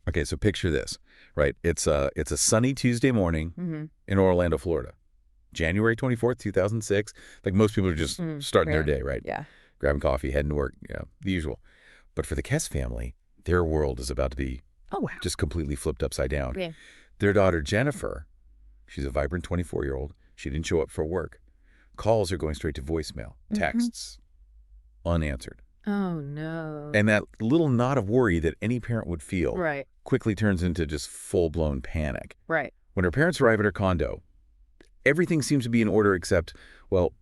Okay, so picture this, right? It's a sunny Tuesday morning in Orlando, Florida. January 24th, 2006. Like most people are just starting their day, right? Yeah. Grabbing coffee, heading to work, the usual. But for the Kesse family, their world is about to be just completely flipped upside down. Yeah. Their daughter, Jennifer, she's a vibrant 24-year-old. She didn't show up for work. Calls are going straight to voicemail. Texts, unanswered. Oh, no. And that little knot of worry that any parent would feel Right. quickly turns into just full-blown panic. Right. When her parents arrive at her condo, everything seems to be in order except, well,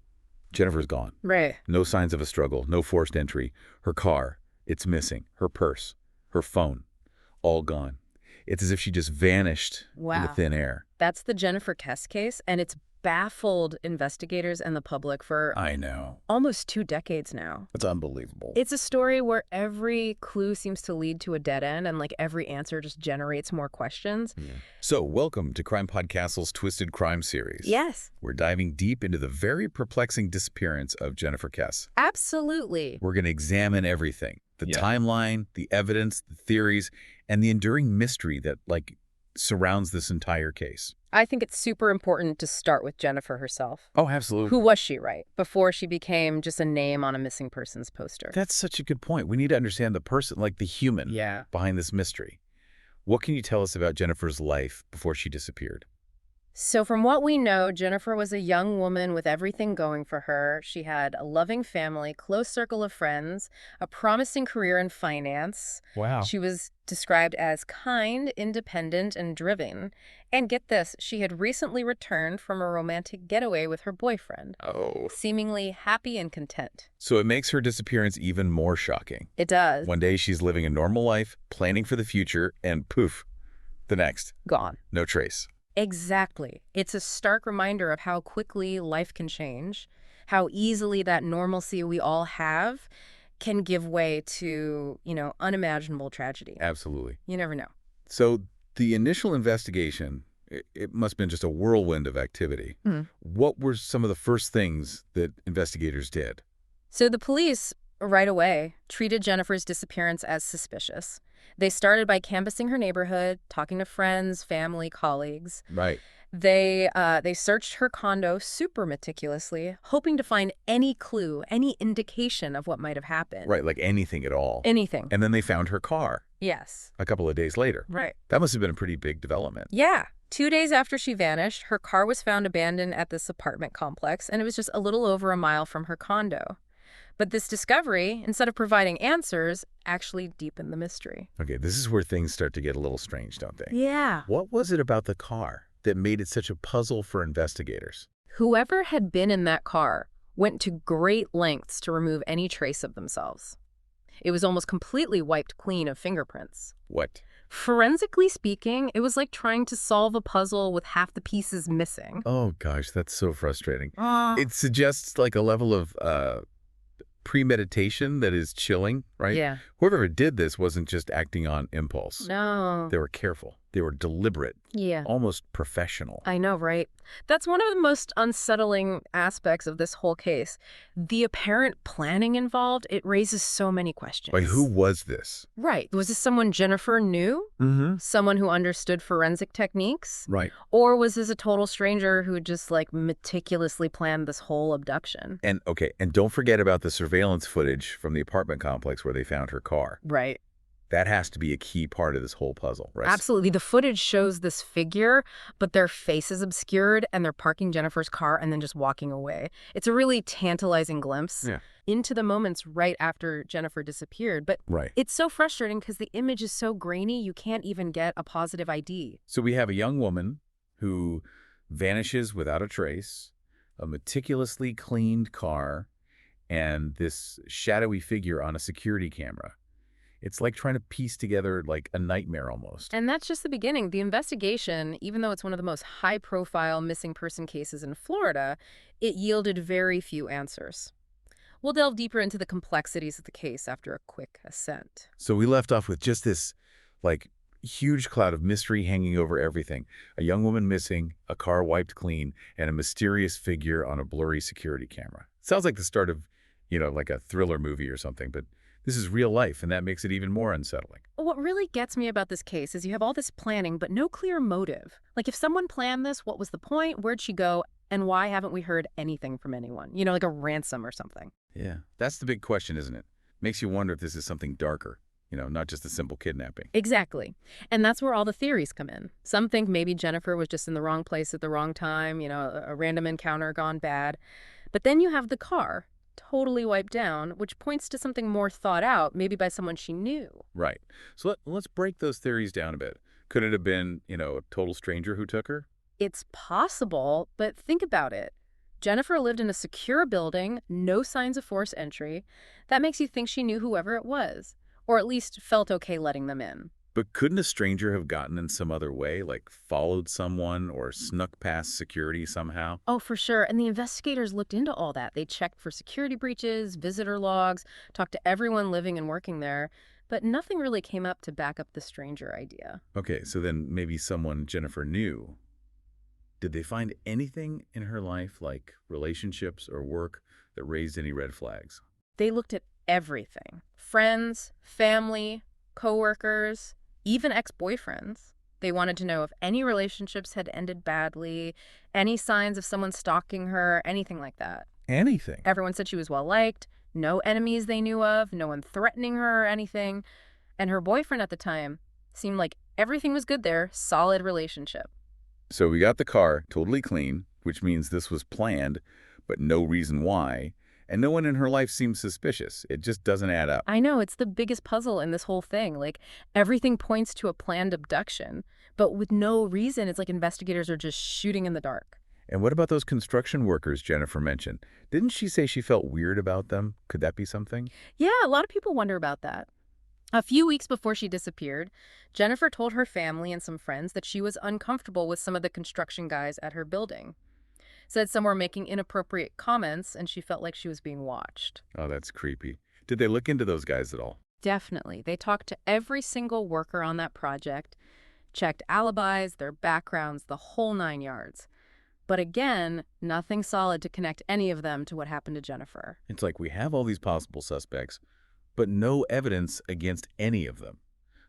Jennifer's gone. Right. No signs of a struggle, no forced entry. Her car, it's missing. Her purse, her phone, all gone. It's as if she just vanished into thin air. That's the Jennifer Kesse case, and it's baffled investigators and the public for almost 2 decades now. That's unbelievable. It's a story where every clue seems to lead to a dead end, and like every answer just generates more questions. So, welcome to CrimePod Castle's Twisted Crime series. Yes. We're diving deep into the very perplexing disappearance of Jennifer Kesse. Absolutely. We're going to examine everything. The timeline, the evidence, the theories, and the enduring mystery that, surrounds this entire case. I think it's super important to start with Jennifer herself. Oh, absolutely. Who was she, right? Before she became just a name on a missing persons poster. That's such a good point. We need to understand the person, the human behind this mystery. What can you tell us about Jennifer's life before she disappeared? So from what we know, Jennifer was a young woman with everything going for her. She had a loving family, close circle of friends, a promising career in finance. Wow. She was described as kind, independent, and driven. And get this, she had recently returned from a romantic getaway with her boyfriend. Oh. Seemingly happy and content. So it makes her disappearance even more shocking. It does. One day she's living a normal life, planning for the future, and poof, the next. Gone. No trace. Exactly. It's a stark reminder of how quickly life can change, how easily that normalcy we all have can give way to, unimaginable tragedy. Absolutely. You never know. So the initial investigation, it must have been just a whirlwind of activity. What were some of the first things that investigators did? So the police, right away, treated Jennifer's disappearance as suspicious. They started by canvassing her neighborhood, talking to friends, family, colleagues. Right. They searched her condo super meticulously, hoping to find any clue, any indication of what might have happened. Right, like anything at all. Anything. And then they found her car. Yes. A couple of days later. Right. That must have been a pretty big development. Yeah. 2 days after she vanished, her car was found abandoned at this apartment complex, and it was just a little over a mile from her condo. But this discovery, instead of providing answers, actually deepened the mystery. Okay, this is where things start to get a little strange, don't they? Yeah. What was it about the car that made it such a puzzle for investigators? Whoever had been in that car went to great lengths to remove any trace of themselves. It was almost completely wiped clean of fingerprints. What? Forensically speaking, it was like trying to solve a puzzle with half the pieces missing. Oh, gosh, that's so frustrating. It suggests a level of premeditation that is chilling, right? Yeah. Whoever did this wasn't just acting on impulse. No. They were careful. They were deliberate. Yeah. Almost professional. I know, right? That's one of the most unsettling aspects of this whole case. The apparent planning involved, it raises so many questions. Like, who was this? Right. Was this someone Jennifer knew? Someone who understood forensic techniques? Right. Or was this a total stranger who just, meticulously planned this whole abduction? And don't forget about the surveillance footage from the apartment complex where they found her car. Right. That has to be a key part of this whole puzzle, right? Absolutely. The footage shows this figure, but their face is obscured, and they're parking Jennifer's car and then just walking away. It's a really tantalizing glimpse into the moments right after Jennifer disappeared. But it's so frustrating because the image is so grainy, you can't even get a positive ID. So we have a young woman who vanishes without a trace, a meticulously cleaned car, and this shadowy figure on a security camera. It's like trying to piece together a nightmare almost. And that's just the beginning. The investigation, even though it's one of the most high-profile missing person cases in Florida, it yielded very few answers. We'll delve deeper into the complexities of the case after a quick ascent. So we left off with just this, huge cloud of mystery hanging over everything. A young woman missing, a car wiped clean, and a mysterious figure on a blurry security camera. Sounds like the start of, a thriller movie or something, but This is real life, and that makes it even more unsettling. What really gets me about this case is you have all this planning, but no clear motive. Like if someone planned this, what was the point? Where'd she go? And why haven't we heard anything from anyone? Like a ransom or something. Yeah, that's the big question, isn't it? Makes you wonder if this is something darker, not just a simple kidnapping. Exactly. And that's where all the theories come in. Some think maybe Jennifer was just in the wrong place at the wrong time, a random encounter gone bad. But then you have the car, totally wiped down, which points to something more thought out, maybe by someone she knew. Right. So let's break those theories down a bit. Could it have been, a total stranger who took her? It's possible, but think about it. Jennifer lived in a secure building, no signs of forced entry. That makes you think she knew whoever it was, or at least felt okay letting them in. But couldn't a stranger have gotten in some other way, like followed someone or snuck past security somehow? Oh, for sure. And the investigators looked into all that. They checked for security breaches, visitor logs, talked to everyone living and working there, but nothing really came up to back up the stranger idea. Okay, so then maybe someone Jennifer knew. Did they find anything in her life, like relationships or work, that raised any red flags? They looked at everything. Friends, family, coworkers, even ex-boyfriends. They wanted to know if any relationships had ended badly, any signs of someone stalking her, anything like that. Anything? Everyone said she was well-liked, no enemies they knew of, no one threatening her or anything. And her boyfriend at the time seemed like everything was good there, solid relationship. So we got the car totally clean, which means this was planned, but no reason why. And no one in her life seems suspicious. It just doesn't add up. I know, it's the biggest puzzle in this whole thing. Like, everything points to a planned abduction, but with no reason. It's like investigators are just shooting in the dark. And what about those construction workers Jennifer mentioned? Didn't she say she felt weird about them? Could that be something? Yeah, a lot of people wonder about that. A few weeks before she disappeared, Jennifer told her family and some friends that she was uncomfortable with some of the construction guys at her building. Said some were making inappropriate comments, and she felt like she was being watched. Oh, that's creepy. Did they look into those guys at all? Definitely. They talked to every single worker on that project, checked alibis, their backgrounds, the whole 9 yards. But again, nothing solid to connect any of them to what happened to Jennifer. It's like we have all these possible suspects, but no evidence against any of them.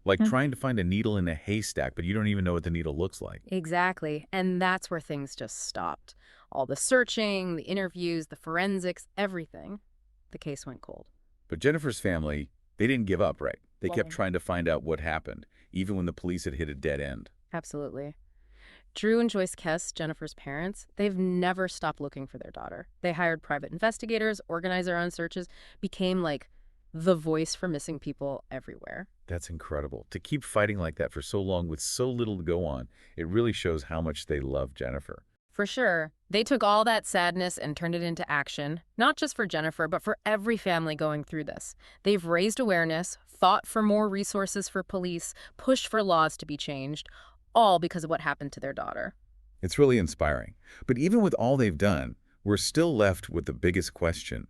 Like trying to find a needle in a haystack, but you don't even know what the needle looks like. Exactly. And that's where things just stopped. All the searching, the interviews, the forensics, everything. The case went cold. But Jennifer's family, they didn't give up, right? They Well, kept trying to find out what happened, even when the police had hit a dead end. Absolutely. Drew and Joyce Kesse, Jennifer's parents, they've never stopped looking for their daughter. They hired private investigators, organized their own searches, became like the voice for missing people everywhere. That's incredible. To keep fighting like that for so long with so little to go on, it really shows how much they love Jennifer. For sure. They took all that sadness and turned it into action, not just for Jennifer, but for every family going through this. They've raised awareness, fought for more resources for police, pushed for laws to be changed, all because of what happened to their daughter. It's really inspiring. But even with all they've done, we're still left with the biggest question.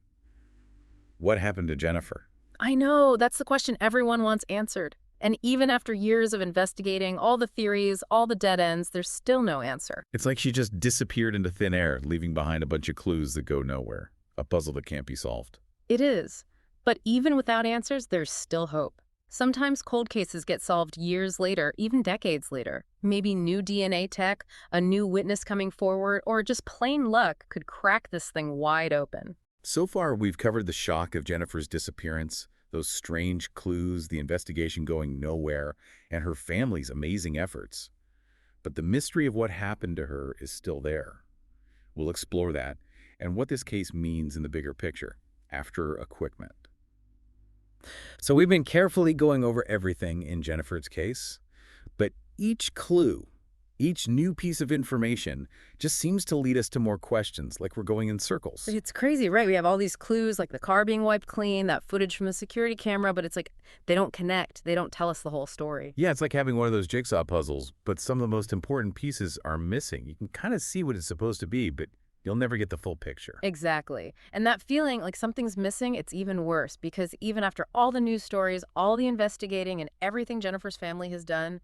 What happened to Jennifer? I know, that's the question everyone wants answered. And even after years of investigating all the theories, all the dead ends, there's still no answer. It's like she just disappeared into thin air, leaving behind a bunch of clues that go nowhere. A puzzle that can't be solved. It is. But even without answers, there's still hope. Sometimes cold cases get solved years later, even decades later. Maybe new DNA tech, a new witness coming forward, or just plain luck could crack this thing wide open. So far, we've covered the shock of Jennifer's disappearance, those strange clues, the investigation going nowhere, and her family's amazing efforts. But the mystery of what happened to her is still there. We'll explore that and what this case means in the bigger picture after a quick minute. So we've been carefully going over everything in Jennifer's case, but each clue, each new piece of information just seems to lead us to more questions, like we're going in circles. It's crazy, right? We have all these clues, like the car being wiped clean, that footage from the security camera, but it's like they don't connect. They don't tell us the whole story. Yeah, it's like having one of those jigsaw puzzles, but some of the most important pieces are missing. You can kind of see what it's supposed to be, but you'll never get the full picture. Exactly. And that feeling like something's missing, it's even worse, because even after all the news stories, all the investigating, and everything Jennifer's family has done,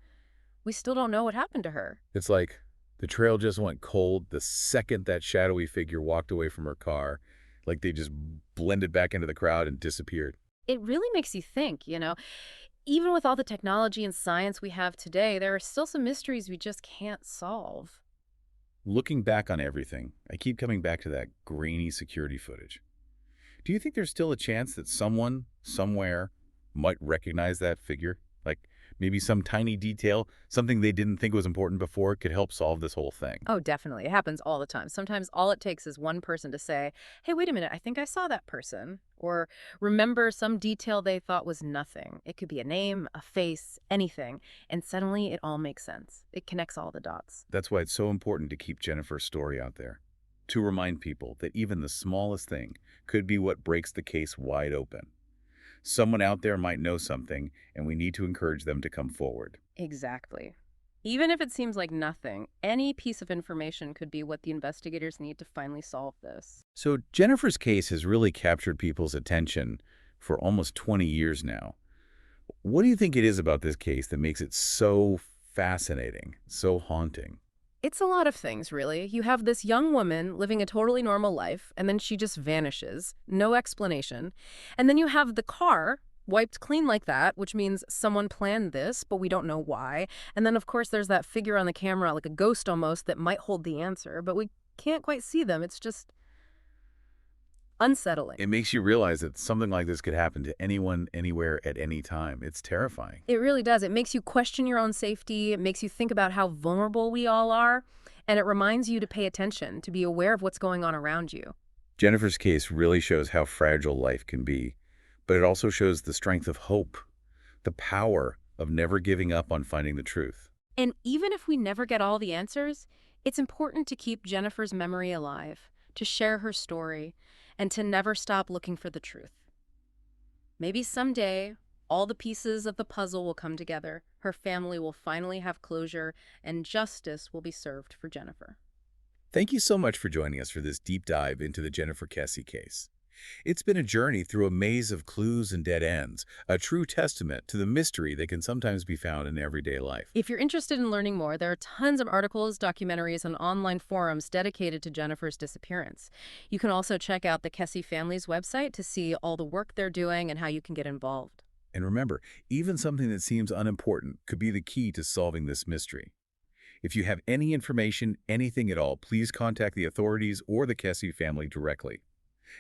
we still don't know what happened to her. It's like the trail just went cold the second that shadowy figure walked away from her car, like they just blended back into the crowd and disappeared. It really makes you think, even with all the technology and science we have today, there are still some mysteries we just can't solve. Looking back on everything, I keep coming back to that grainy security footage. Do you think there's still a chance that someone, somewhere, might recognize that figure? Like maybe some tiny detail, something they didn't think was important before, could help solve this whole thing? Oh, definitely. It happens all the time. Sometimes all it takes is one person to say, hey, wait a minute, I think I saw that person. Or remember some detail they thought was nothing. It could be a name, a face, anything. And suddenly it all makes sense. It connects all the dots. That's why it's so important to keep Jennifer's story out there, to remind people that even the smallest thing could be what breaks the case wide open. Someone out there might know something, and we need to encourage them to come forward. Exactly. Even if it seems like nothing, any piece of information could be what the investigators need to finally solve this. So Jennifer's case has really captured people's attention for almost 20 years now. What do you think it is about this case that makes it so fascinating, so haunting? It's a lot of things, really. You have this young woman living a totally normal life, and then she just vanishes. No explanation. And then you have the car wiped clean like that, which means someone planned this, but we don't know why. And then, of course, there's that figure on the camera, like a ghost almost, that might hold the answer, but we can't quite see them. It's just unsettling. It makes you realize that something like this could happen to anyone, anywhere, at any time. It's terrifying. It really does. It makes you question your own safety. It makes you think about how vulnerable we all are. And it reminds you to pay attention, to be aware of what's going on around you. Jennifer's case really shows how fragile life can be, but it also shows the strength of hope, the power of never giving up on finding the truth. And even if we never get all the answers, it's important to keep Jennifer's memory alive, to share her story, and to never stop looking for the truth. Maybe someday, all the pieces of the puzzle will come together, her family will finally have closure, and justice will be served for Jennifer. Thank you so much for joining us for this deep dive into the Jennifer Kesse case. It's been a journey through a maze of clues and dead ends, a true testament to the mystery that can sometimes be found in everyday life. If you're interested in learning more, there are tons of articles, documentaries, and online forums dedicated to Jennifer's disappearance. You can also check out the Kesse family's website to see all the work they're doing and how you can get involved. And remember, even something that seems unimportant could be the key to solving this mystery. If you have any information, anything at all, please contact the authorities or the Kesse family directly.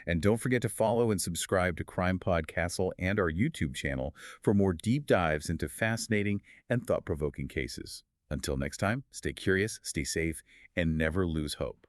And don't forget to follow and subscribe to CrimePod Castle and our YouTube channel for more deep dives into fascinating and thought-provoking cases. Until next time, stay curious, stay safe, and never lose hope.